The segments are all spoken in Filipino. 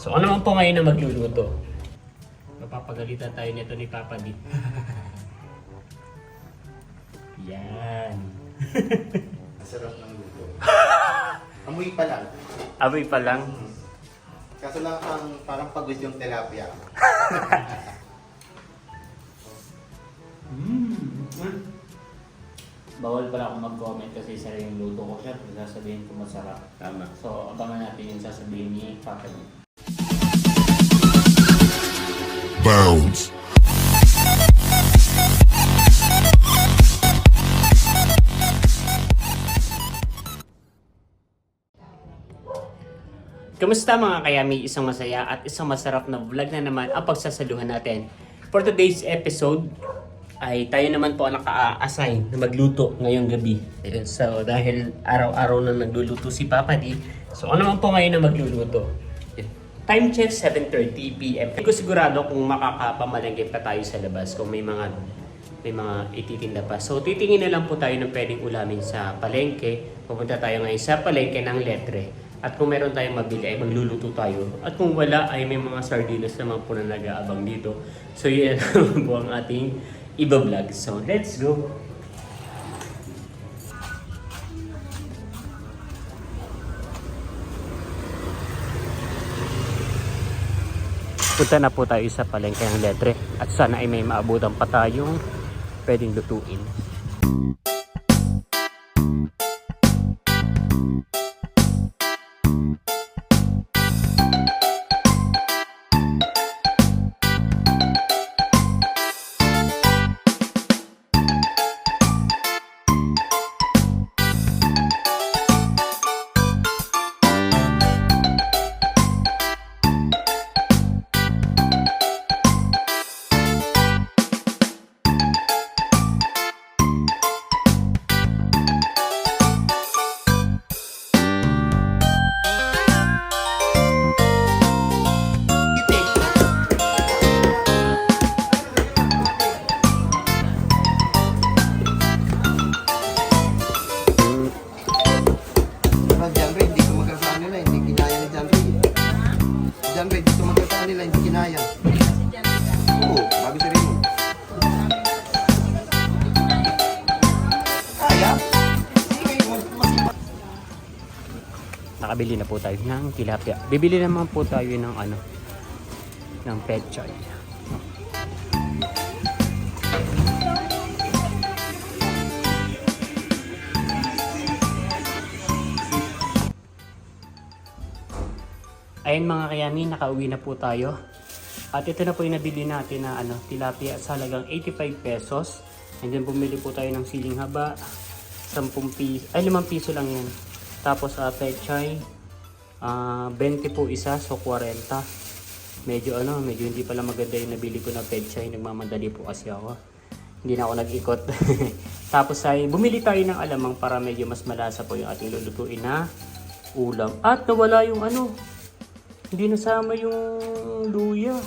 So ano naman po ngayon na magluluto? Mapapagalitan tayo nito ni Papa D. Yan. Sarap ng luto. Amoy pa lang. Amoy pa lang. Kaso lang parang pagod yung tilapia. Bawal pala akong mag-comment kasi isa rin yung luto ko siya. Sasabihin ko masarap. Tama. So, abangan natin yung sasabihin ni Papa D. Bounce. Kamusta mga kayami? Isang masaya at isang masarap na vlog na naman ang pagsasaluhan natin. For today's episode, ay tayo naman po ang naka-assign na magluto ngayong gabi. So dahil araw-araw na nagluluto si Papa D, so ano naman po ngayon na magluluto? Time check 7:30 PM. Hindi ko sigurado kung makakapamalengke pa tayo sa labas kung may mga ititinda pa. So titingin na lang po tayo ng pwedeng ulamin sa palengke. Pupunta tayo ngayon sa palengke ng Letre. At kung meron tayong mabili ay magluluto tayo. At kung wala ay may mga sardinas naman po na nag-aabang dito. So yun naman po ang ating iba-vlog. So let's go! Punta na po tayo sa palengke ng Letre. At sana ay may maabutan pa tayong pwedeng lutuin. Ang Janre, hindi ko magkasama nila, hindi kinaya ni Janre. Janre, hindi ko magkasama nila, hindi kinaya. Oo, bago sa rin mo. Kaya? Sige, masipag. Nakabili na po tayo ng tilapia. Bibili naman po tayo ng pechay. Ayun mga kayami, nakauwi na po tayo. At ito na po yung nabili natin na tilapia sa halagang 85 pesos. And then bumili po tayo ng siling haba, 5 piso lang yan. Tapos pechay, 20 po isa, so 40. Medyo hindi pala maganda yung nabili ko na pechay. Nagmamadali po kasi ako. Hindi na ako nag-ikot. Tapos ay bumili tayo ng alamang para medyo mas malasa po yung ating lulutuin na ulam. At nawala yung hindi nasama yung luya.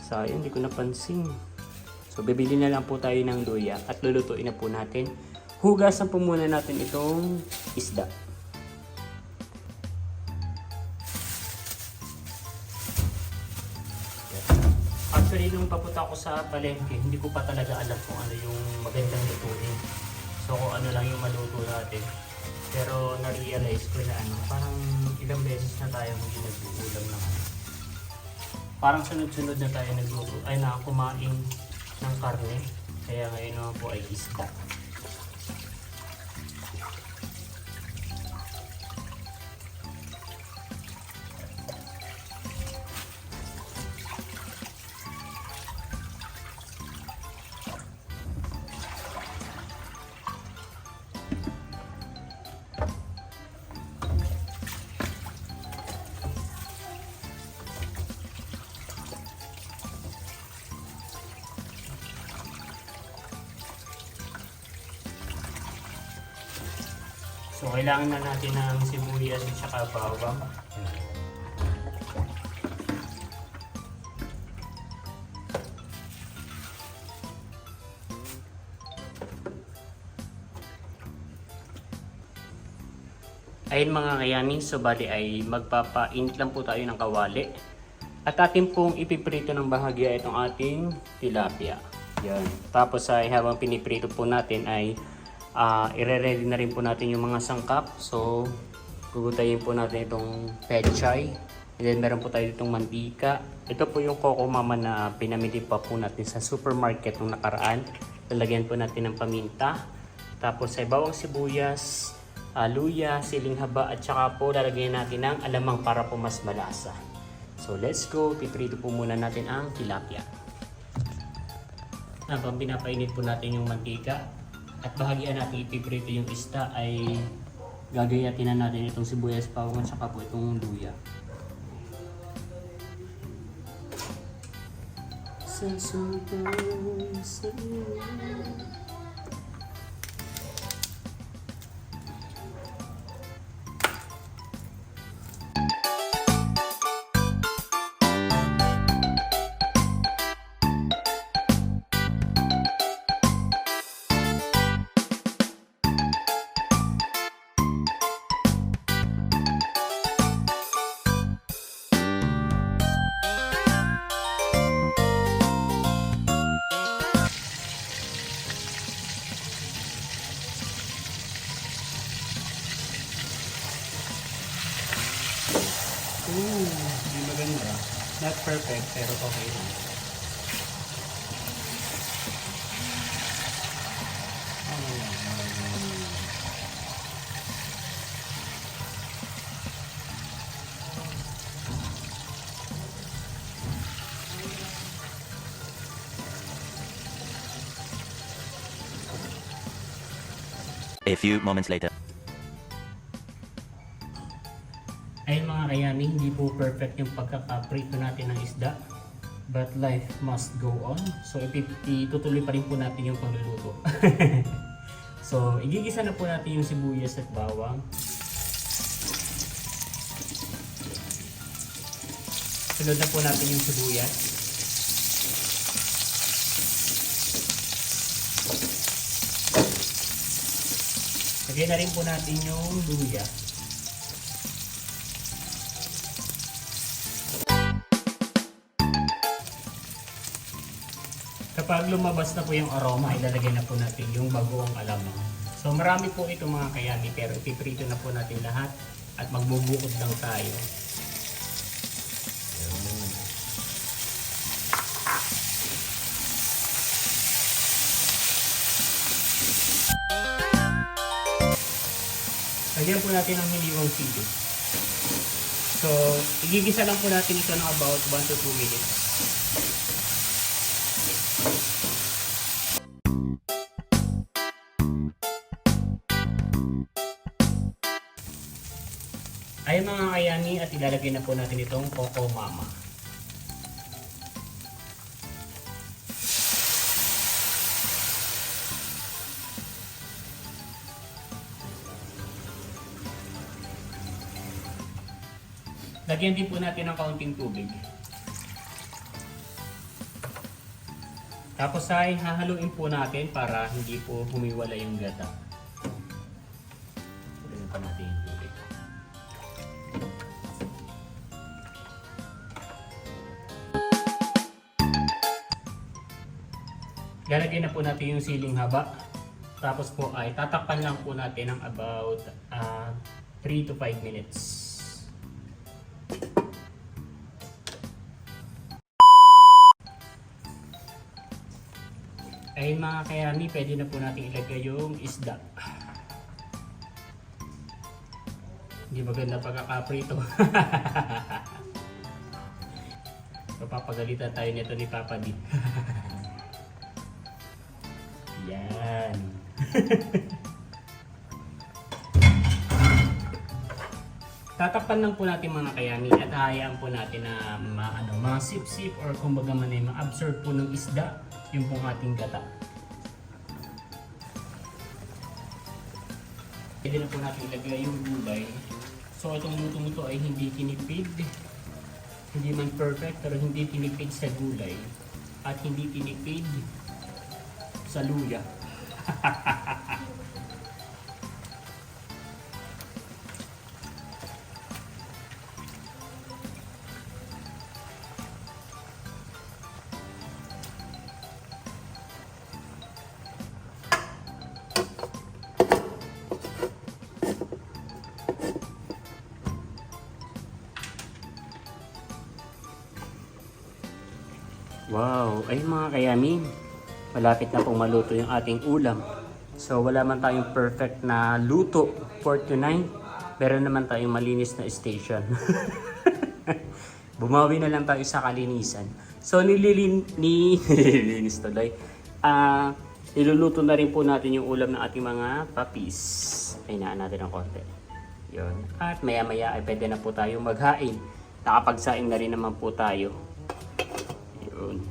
Sayang, hindi ko napansin. So bibili na lang po tayo ng luya at lulutuin na po natin. Hugasan po muna natin itong isda. Actually, nung papunta ko sa palengke, hindi ko pa talaga alam kung ano yung magandang lutuin. So kung ano lang yung maluto natin. Pero na-realize ko na parang ilang beses na tayo hindi nag-uulam ng parang sunod-sunod na tayo nagluto ay kumain ng karne. Kaya ngayon naman po ay isda. So kailangan na natin ng sibuyas at saka bawang. Ayun mga kayani, so bali ay magpapainit lang po tayo ng kawali. At atin pong ipiprito ng bahagya itong ating tilapia. Yan. Tapos ay habang piniprito po natin ay ire-ready na rin po natin yung mga sangkap. So gugutayin po natin itong pechay. And then meron po tayo itong mantika. Ito po yung Coco Mama na pinamili pa po natin sa supermarket nung nakaraan. Lalagyan po natin ng paminta. Tapos ay bawang sibuyas, luya, siling haba at saka po lalagyan natin ng alamang para po mas malasa. So let's go, piprito po muna natin ang tilapia. Habang pinapainit po natin yung mantika at bahagian natin ipiprito yung isda ay gagayatin na natin itong sibuyas, bawang at saka po itong luya. Hindi maganda. Not perfect, pero okay lang. A few moments later. Ayun mga kayani, hindi po perfect yung pagkakaprito natin ng isda. But life must go on. So itutuloy pa rin po natin yung pagluluto. So igigisa na po natin yung sibuyas at bawang. Sunod na po natin yung sibuyas. Lagyan na rin po natin yung luya. Kapag lumabas na po yung aroma, ilalagay na po natin yung bagoong alamang. So marami po ito mga kayami, pero ipiprito na po natin lahat at magbubukod lang tayo. Lagyan po natin ang hiniwang sili. So igigisa lang po natin ito ng about 1 to 2 minutes. Ay mga kayani, at ilalagay na po natin itong Coco Mama. Lagyan din po natin ng kaunting tubig. Tapos ay hahaluin po natin para hindi po humiwala yung gata. Lagyan pa natin yung tubig. Lalagyan na po natin yung siling haba. Tapos po ay tatakpan lang po natin ng about 3 to 5 minutes. Ay mga kayami, pwede na po natin ilagay yung isda. Hindi maganda pagkakaprito. Papapagalitan tayo nito ni Papa D. Yan. Tatakpan lang po natin mga kayami at hayaan po natin na mga sip-sip or kumbaga man ay ma-absorb po ng isda yung pong ating gata. Pwede na po natin ilagay yung gulay. So itong lutong ito ay hindi tinipid, hindi man perfect, pero hindi tinipid sa gulay at hindi tinipid sa luya. Wow, ay mga kayami, malapit na pong maluto yung ating ulam. So wala man tayong perfect na luto for tonight, meron naman tayong malinis na station. Bumawi na lang tayo sa kalinisan. So nililinis tuloy. Niluluto na rin po natin yung ulam ng ating mga papis. Hinaan natin ng konti. Yun. At maya maya ay pwede na po tayong maghain. Nakapagsaing na rin naman po tayo. Yun.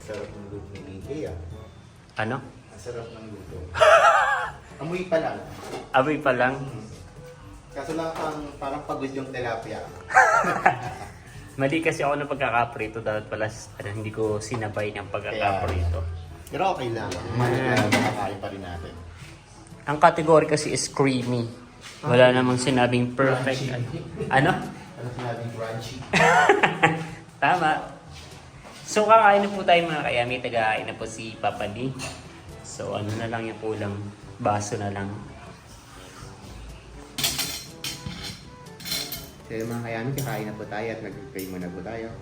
Sarap ng luto ni Ike ah. Ano? Ang sarap ng luto. Amoy pa lang. Aboy pa lang. Kaso lang parang pagod yung tilapia. Mali kasi ako ng pagkakaprito. Dapat pala hindi ko sinabay ng pagkakaprito. Pero okay lang. Makakain pa rin natin. Ang category kasi is creamy. Wala namang sinabing perfect. Ano? Ano sinabing crunchy? Tama. So kakain na po tayo mga kayami. Tagakain na po si Papa D. So ano na lang yung kulang. Baso na lang. So mga kayami, kakain na po tayo at nag-pray muna po tayo.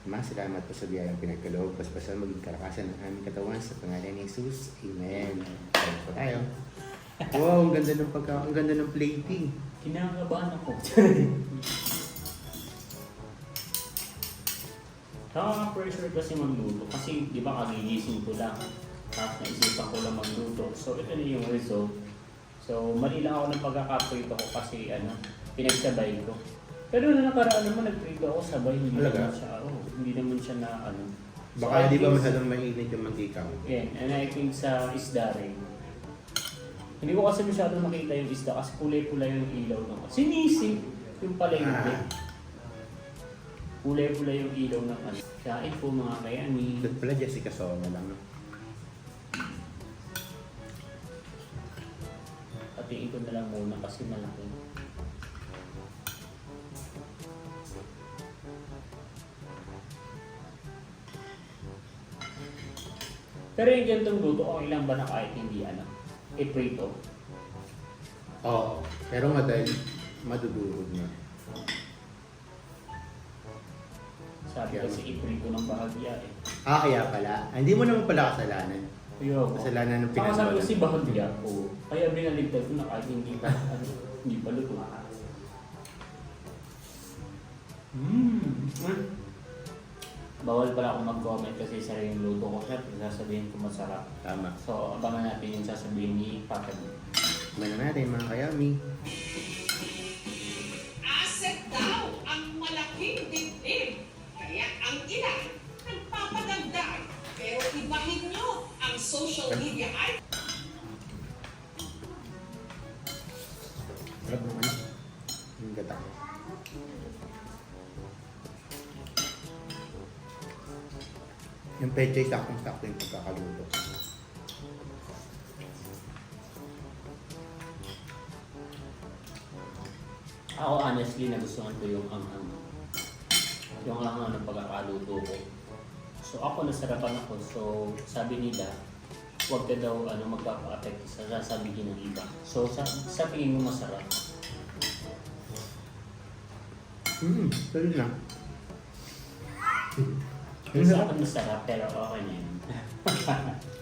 Salamat po sa biyayang pinagkaloob. Paspasan maging karakasan ng aming katawan sa pangalan ni Jesus. Amen. Kain po tayo. Wow, ang ganda ng plating. Kinakabahan ako. Nakaka-pressure kasi magluto. Kasi di ba kagigising ko lang. Tapos naisipan ko lang magluto. So ito na yung result. So mali lang ako ng pagkakaprito ko kasi pinagsabay ko. Pero na nakaraan naman nagprito ako sabay. Hindi Talaga? naman siya, hindi naman siya na Baka So, di ba I think- masyadong mainit yung mantika mo? Yeah, and I think sa isda rin. Hindi ko kasi masyadong makita yung isda kasi kulay-pula yung ilaw ng sinisig. Yung pala hindi. Kulay-pula yung ilaw ng Kain po mga kayami. Doon pala Jessica Soma lang. No? Patiin ko na lang muna kasi malaki. Pero yung ganitong luto, okay lang ba na kahit hindi i-prito? Oo. Pero nga dahil madudurog na. Sabi kasi i-prito ng bahagya eh. Kaya pala. Hindi mo naman pala kasalanan. Ayoko. Kasalanan ng Saka sabi pinagawa. kasi bahagya ko. Kaya binaligtad ko na kahit hindi pa, hindi pa luto. Bawal pala ako mag-comment kasi isa rin yung luto ko. Siyempre, sasabihin ko masarap. Tama. So, abangan natin yung sasabihin ni Papa D. Kumana natin mga kayami. Asset daw ang malaking dibdib. Kaya ang ilan nagpapadagdag. Pero ibahin nyo ang social media ay Sarap ng Yung gata. Yung pechay sakong-sakto yung pagkakaluto. Ako honestly, nagustuhan ko yung ang yung ng pagkakaluto ko. So ako nasarapan ako. So sabi nila, huwag ka daw magpapa-affect sa sasabihin ng iba. So sa tingin mo masarap. Tuloy na. Yung sa akin masarap pero okay na yun.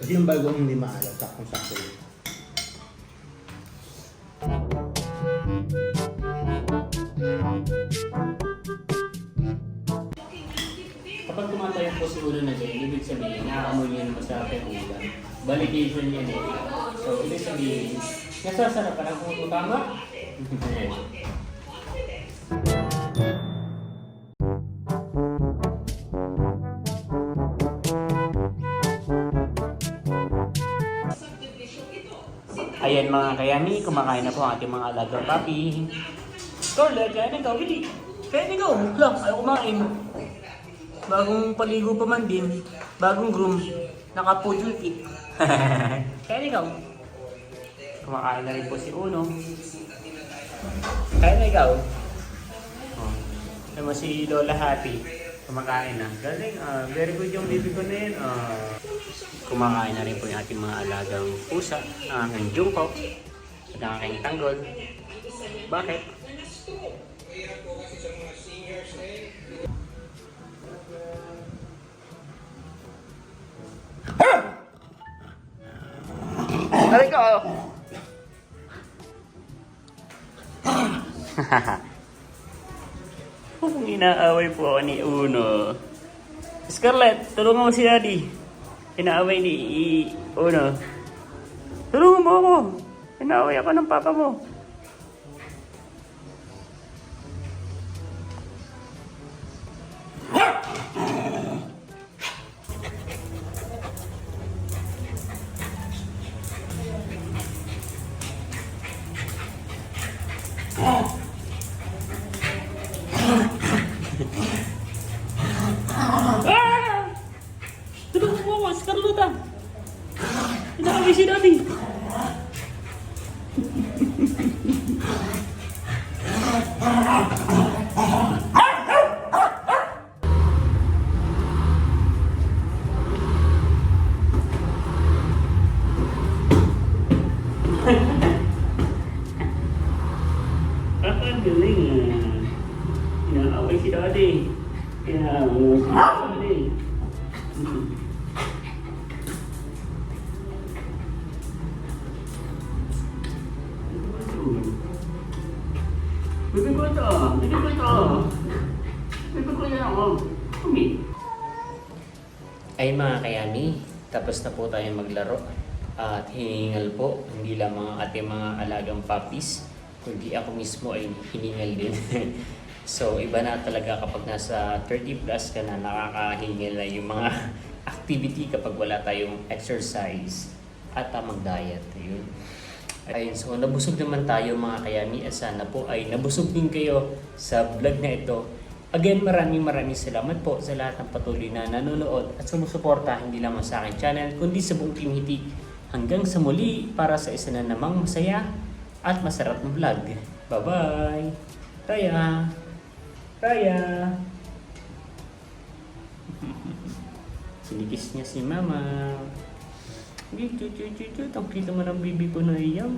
Kasi yung bagong hindi maalat, sakong-sakto yun. Kapag tumatayo po si ulo na dyan, ibig sabihin, nakakamoy niya na masarap yung ulam. Validation yan eh. So, ibig sabihin, nasasarap ka ng ulo, tama? Ayan mga kayami, kumakain na po ang ating mga alaga papi. Scarlett, kaya na ikaw, Willie. Kaya na ikaw, lang, ayaw kumain. Bagong paligo pa man din, bagong groom, naka-pudul kit. Kaya na ikaw. Kumakain na rin po si Uno. Kaya na ikaw. Oh. Alam mo si Lola Happy, kumakain na. Galing, very good yung baby ko na yun. Kumakain na rin po yung ating mga alagang pusa, ang aking jungko, at ang aking tanggol. Bakit? ko! Kung inaaway po ako ni Uno. Scarlett, tulungan mo si Daddy. Inaaway ni Uno. Tulungan mo ako. Inaaway ako ng papa mo. Tulungan mo ako, Scarlett. Inaaway si Daddy. Ang galing ah. Inaaway si Daddy. Inaaway si Daddy. Bibig ko ito. Bibig ko ito. Bibig ko yan ako. Kumi. Ay mga kayami, tapos na po tayo maglaro. At hiningal po, hindi lang mga ating mga alagang puppies, kundi ako mismo ay hiningal din. So iba na talaga kapag nasa 30 plus ka na, nakakahingal na yung mga activity kapag wala tayong exercise at tamang diet. Ayun. Ayun, so nabusog naman tayo mga kayami at sana po ay nabusog din kayo sa vlog na ito. Again, maraming salamat po sa lahat ng patuloy na nanonood at sumusuporta hindi lamang sa aking channel kundi sa buong Team Hitik. Hanggang sa muli para sa isa na namang masaya at masarap na vlog. Bye-bye! Raya! Raya! Sinikis niya si Mama. Ang kita mo ng bibi ko na iyang.